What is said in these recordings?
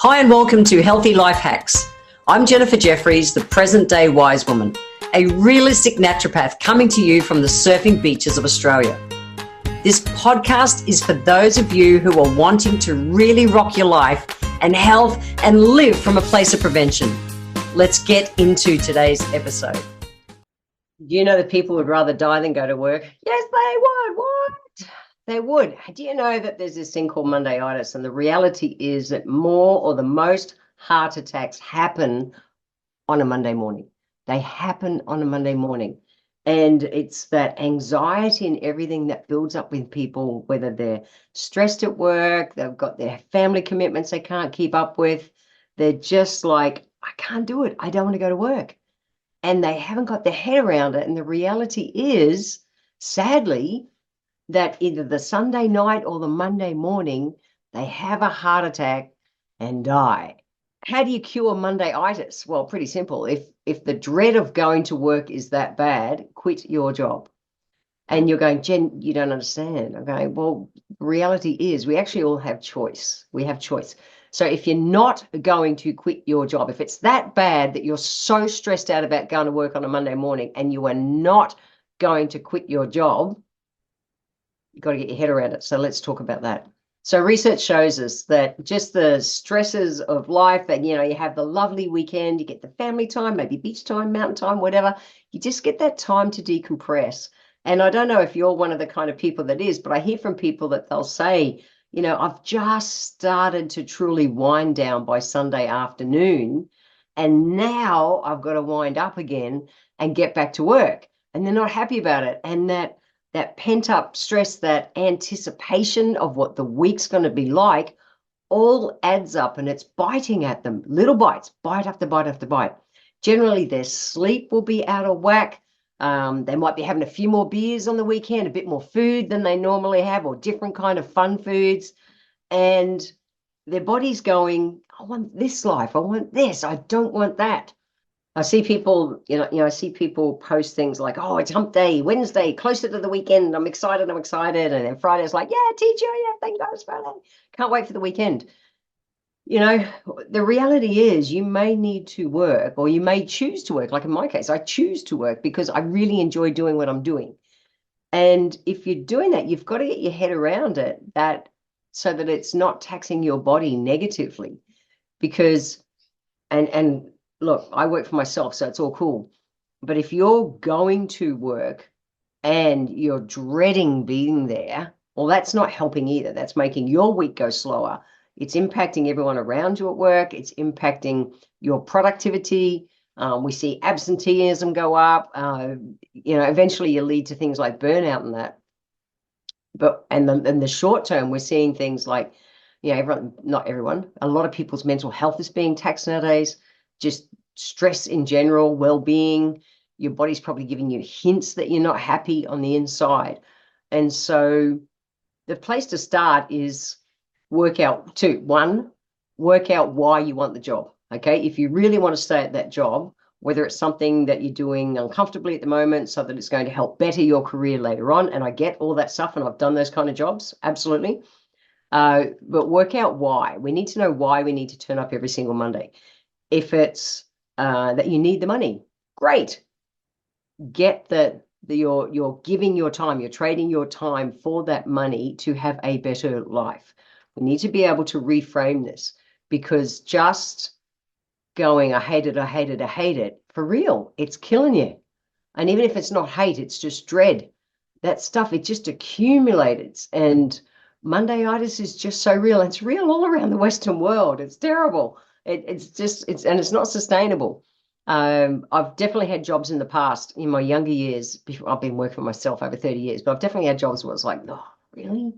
Hi and welcome to Healthy Life Hacks. I'm Jefferies, the present day wise woman, a realistic naturopath coming to you from the surfing beaches of Australia. This podcast is for those of you who are wanting to really rock your life and health and live from a place of prevention. Let's get into today's episode. Do you know that people would rather die than go to work? Yes, they would. What? They would. Do you know that there's this thing called Mondayitis? And the reality is that more or the most heart attacks happen on a Monday morning. They happen on a Monday morning. And it's that anxiety and everything that builds up with people, whether they're stressed at work, they've got their family commitments they can't keep up with. They're just like, I can't do it. I don't want to go to work. And they haven't got their head around it. And the reality is, sadly, that either the Sunday night or the Monday morning, they have a heart attack and die. How do you cure Mondayitis? Well, pretty simple. If the dread of going to work is that bad, quit your job. And you're going, Jen, you don't understand. Okay, well, reality is we actually all have choice. We have choice. So if you're not going to quit your job, if it's that bad that you're so stressed out about going to work on a Monday morning and you are not going to quit your job, you've got to get your head around it. So let's talk about that. So research shows us that just the stresses of life, and you have the lovely weekend, you get the family time, maybe beach time, mountain time, whatever, you just get that time to decompress. And I don't know if you're one of the kind of people that is, but I hear from people that they'll say, I've just started to truly wind down by Sunday afternoon, and now I've got to wind up again and get back to work. And they're not happy about it. And that pent-up stress, that anticipation of what the week's going to be like, all adds up and it's biting at them. Little bites, bite after bite after bite. Generally, their sleep will be out of whack. They might be having a few more beers on the weekend, a bit more food than they normally have, or different kind of fun foods. And their body's going, I want this life. I want this. I don't want that. I see people, I see people post things like, oh, it's hump day, Wednesday, closer to the weekend. I'm excited. And then Friday's like, yeah, teacher, yeah, thank God it's Friday. Can't wait for the weekend. The reality is you may need to work, or you may choose to work. Like in my case, I choose to work because I really enjoy doing what I'm doing. And if you're doing that, you've got to get your head around it, so that it's not taxing your body negatively. Because, and look, I work for myself, so it's all cool. But if you're going to work and you're dreading being there, well, that's not helping either. That's making your week go slower. It's impacting everyone around you at work. It's impacting your productivity. We see absenteeism go up. Eventually you lead to things like burnout and that. But in the short term, we're seeing things like, everyone, not everyone, a lot of people's mental health is being taxed nowadays. Just stress in general, well-being. Your body's probably giving you hints that you're not happy on the inside. And so the place to start is work out why you want the job. Okay, if you really want to stay at that job, whether it's something that you're doing uncomfortably at the moment so that it's going to help better your career later on, and I get all that stuff and I've done those kind of jobs, absolutely. But work out why. We need to know why we need to turn up every single Monday. If it's that you need the money, great. Get that you're giving your time, you're trading your time for that money to have a better life. We need to be able to reframe this, because just going, I hate it, for real, it's killing you. And even if it's not hate, it's just dread. That stuff, it just accumulates. And Mondayitis is just so real. It's real all around the Western world. It's terrible. It's not sustainable. I've definitely had jobs in the past, in my younger years, before I've been working for myself over 30 years, but I've definitely had jobs where it's like, oh, really?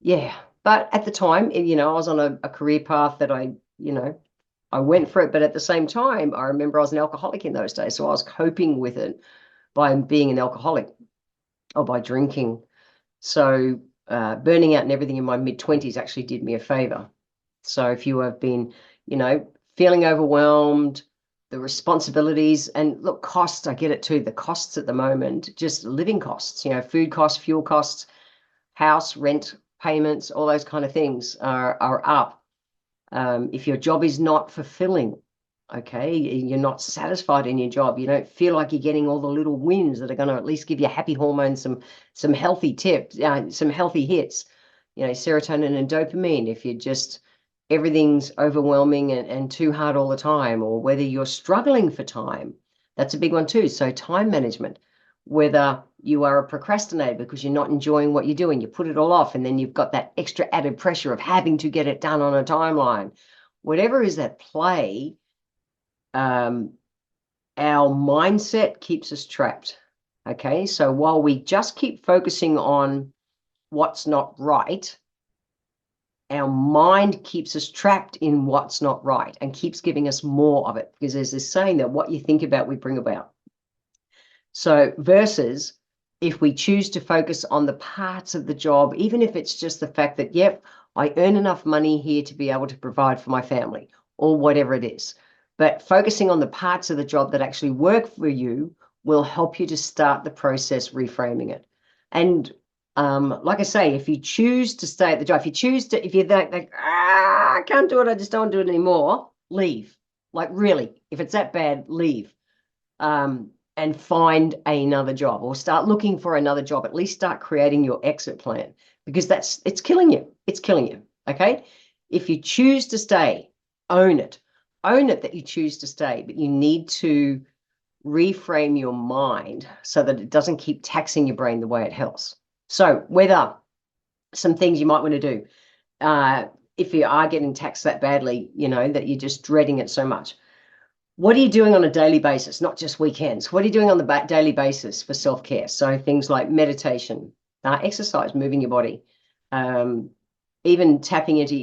Yeah. But at the time, I was on a career path that I went for it. But at the same time, I remember I was an alcoholic in those days. So I was coping with it by being an alcoholic or by drinking. So burning out and everything in my mid-20s actually did me a favor. So if you have been, feeling overwhelmed, the responsibilities, and look, costs, I get it too. The costs at the moment, just living costs, food costs, fuel costs, house rent payments, all those kind of things are up. If your job is not fulfilling, okay, you're not satisfied in your job, you don't feel like you're getting all the little wins that are going to at least give you happy hormones, some healthy tips, some healthy hits, serotonin and dopamine. If you're just everything's overwhelming and too hard all the time, or whether you're struggling for time, that's a big one too. So time management, whether you are a procrastinator because you're not enjoying what you're doing, you put it all off, and then you've got that extra added pressure of having to get it done on a timeline. Whatever is at play, our mindset keeps us trapped. Okay, so while we just keep focusing on what's not right, our mind keeps us trapped in what's not right and keeps giving us more of it, because there's this saying that what you think about, we bring about. So versus if we choose to focus on the parts of the job, even if it's just the fact that, yep, I earn enough money here to be able to provide for my family or whatever it is, but focusing on the parts of the job that actually work for you will help you to start the process reframing it. And like I say, if you choose to stay at the job, if you think like, I can't do it, I just don't do it anymore, leave. Like really, if it's that bad, leave. And find another job, or start looking for another job. At least start creating your exit plan, because it's killing you. It's killing you. Okay. If you choose to stay, own it. Own it that you choose to stay, but you need to reframe your mind so that it doesn't keep taxing your brain the way it helps. So whether some things you might want to do, if you are getting taxed that badly, that you're just dreading it so much, what are you doing on a daily basis, not just weekends? What are you doing on the daily basis for self-care? So things like meditation, exercise, moving your body, even tapping into,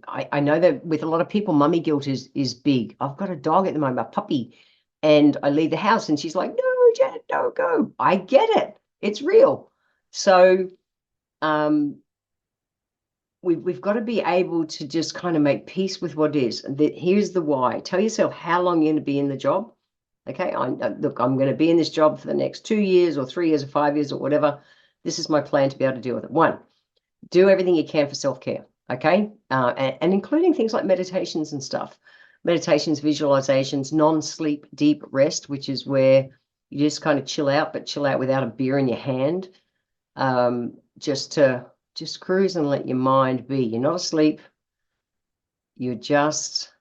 I know that with a lot of people, mummy guilt is big. I've got a dog at the moment, a puppy, and I leave the house and she's like, no, Janet, don't go. I get it. It's real. So we've got to be able to just kind of make peace with what is. Here's the why. Tell yourself how long you're going to be in the job. Okay, look, I'm going to be in this job for the next 2 years or 3 years or 5 years or whatever. This is my plan to be able to deal with it. 1, do everything you can for self-care. Okay, and including things like meditations and stuff. Meditations, visualizations, non-sleep deep rest, which is where you just kind of chill out, but chill out without a beer in your hand. Just cruise and let your mind be. You're not asleep. You're just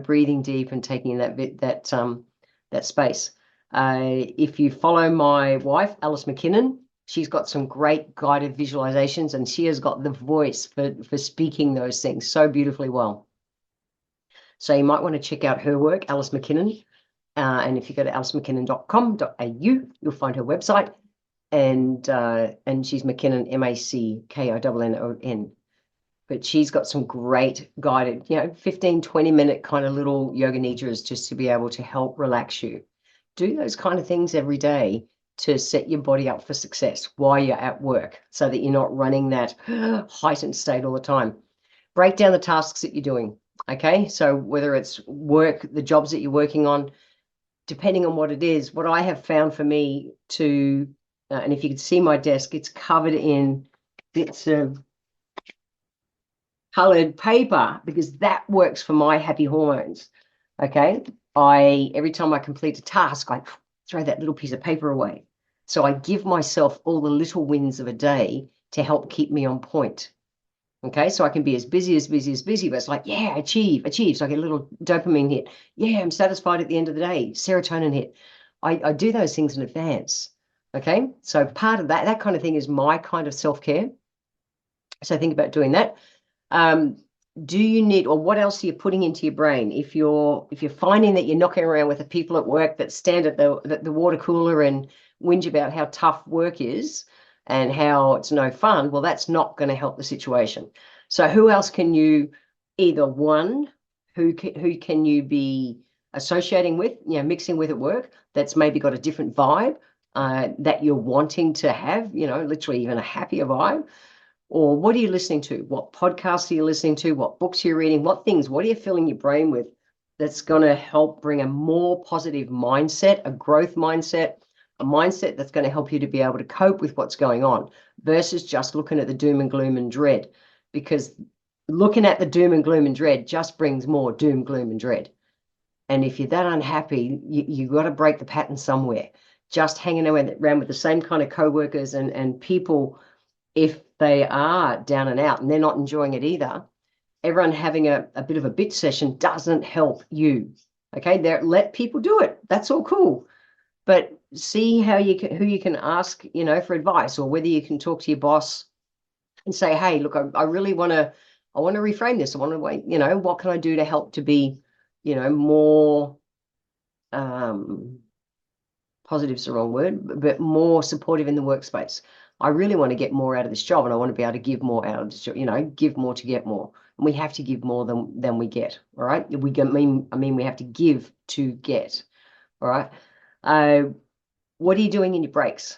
breathing deep and taking that space. If you follow my wife, Alice McKinnon, she's got some great guided visualizations, and she has got the voice for speaking those things so beautifully well. So you might want to check out her work, Alice McKinnon. And if you go to alicemckinnon.com.au, you'll find her website. And she's McKinnon, MacKinnon. But she's got some great guided, 15, 20-minute kind of little yoga nidras just to be able to help relax you. Do those kind of things every day to set your body up for success while you're at work, so that you're not running that heightened state all the time. Break down the tasks that you're doing. Okay, so whether it's work, the jobs that you're working on, depending on what it is, what I have found for me to and if you can see my desk, it's covered in bits of colored paper, because that works for my happy hormones. Okay. Every time I complete a task, I throw that little piece of paper away. So I give myself all the little wins of a day to help keep me on point. Okay. So I can be as busy, but it's like, yeah, achieve. So I get a little dopamine hit. Yeah, I'm satisfied at the end of the day. Serotonin hit. I do those things in advance. Okay, so part of that kind of thing is my kind of self-care. So think about doing that. Do you need, or what else are you putting into your brain? If you're finding that you're knocking around with the people at work that stand at the water cooler and whinge about how tough work is and how it's no fun, well, that's not going to help the situation. So who else can you who can you be associating with, mixing with at work, that's maybe got a different vibe, that you're wanting to have, literally even a happier vibe? Or what are you listening to? What podcasts are you listening to? What books are you reading? What are you filling your brain with that's going to help bring a more positive mindset, a growth mindset, a mindset that's going to help you to be able to cope with what's going on, versus just looking at the doom and gloom and dread? Because looking at the doom and gloom and dread just brings more doom, gloom and dread. And if you're that unhappy, you got to break the pattern somewhere. Just hanging around with the same kind of co-workers and people, if they are down and out and they're not enjoying it either, everyone having a bit of a bitch session doesn't help you. Okay, let people do it. That's all cool. But see who you can ask, for advice, or whether you can talk to your boss and say, hey, look, I really want to reframe this. I want to, what can I do to help to be, more, positive is the wrong word, but more supportive in the workspace. I really want to get more out of this job, and I want to be able to give more out of this job, give more to get more. And we have to give more than we get. All right. We have to give to get. All right. What are you doing in your breaks?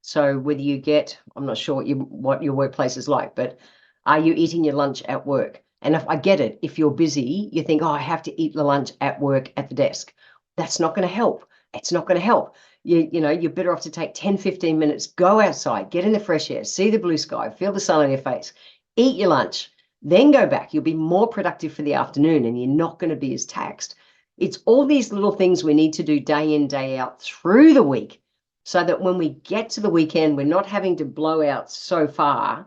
So whether you get, I'm not sure what your workplace is like, but are you eating your lunch at work? And if I get it, if you're busy, you think, oh, I have to eat the lunch at work at the desk. That's not going to help. It's not going to help. You're better off to take 10, 15 minutes, go outside, get in the fresh air, see the blue sky, feel the sun on your face, eat your lunch, then go back. You'll be more productive for the afternoon and you're not going to be as taxed. It's all these little things we need to do day in, day out through the week, so that when we get to the weekend, we're not having to blow out so far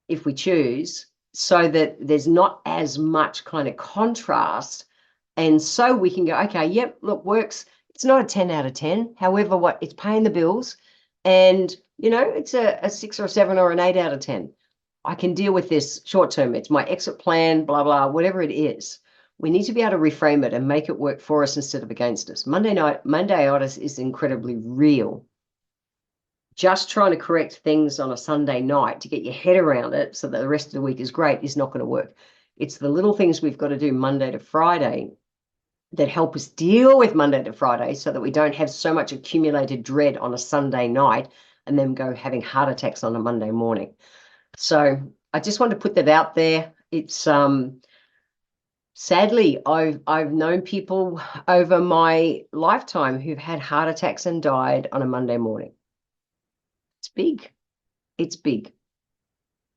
if we choose, so that there's not as much kind of contrast. And so we can go, okay, yep, look, works. It's not a 10 out of 10. However, it's paying the bills. And, it's a 6 or a 7 or an 8 out of 10. I can deal with this short term. It's my exit plan, blah, blah, whatever it is. We need to be able to reframe it and make it work for us instead of against us. Mondayitis is incredibly real. Just trying to correct things on a Sunday night to get your head around it so that the rest of the week is great is not going to work. It's the little things we've got to do Monday to Friday that help us deal with Monday to Friday, so that we don't have so much accumulated dread on a Sunday night and then go having heart attacks on a Monday morning. So I just want to put that out there. It's sadly, I've known people over my lifetime who've had heart attacks and died on a Monday morning. It's big. It's big.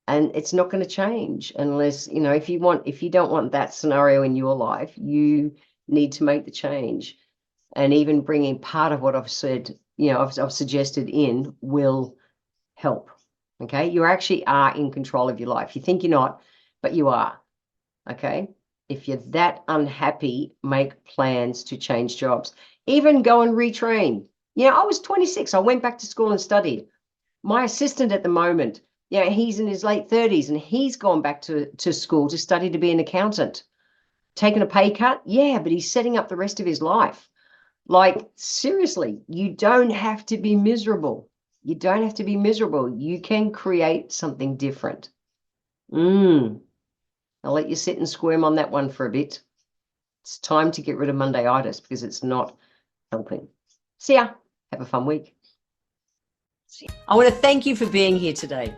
And it's not going to change unless, if you don't want that scenario in your life, you need to make the change. And even bringing part of what I've said, I've suggested in will help. Okay. You actually are in control of your life. You think you're not, but you are. Okay. If you're that unhappy, make plans to change jobs. Even go and retrain. I was 26. I went back to school and studied. My assistant at the moment, he's in his late 30s and he's gone back to school to study to be an accountant. Taking a pay cut? Yeah, but he's setting up the rest of his life. Like, seriously, you don't have to be miserable. You don't have to be miserable. You can create something different. I'll let you sit and squirm on that one for a bit. It's time to get rid of Mondayitis because it's not helping. See ya. Have a fun week. I want to thank you for being here today.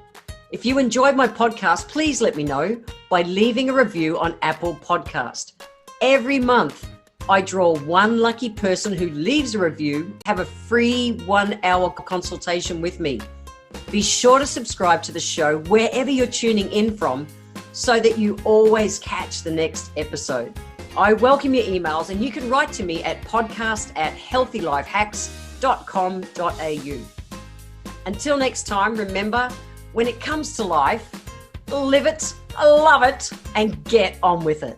If you enjoyed my podcast, please let me know by leaving a review on Apple Podcast. Every month, I draw one lucky person who leaves a review, have a free 1-hour consultation with me. Be sure to subscribe to the show wherever you're tuning in from, so that you always catch the next episode. I welcome your emails, and you can write to me at podcast@healthylifehacks.com.au. Until next time, remember, when it comes to life, live it, love it, and get on with it.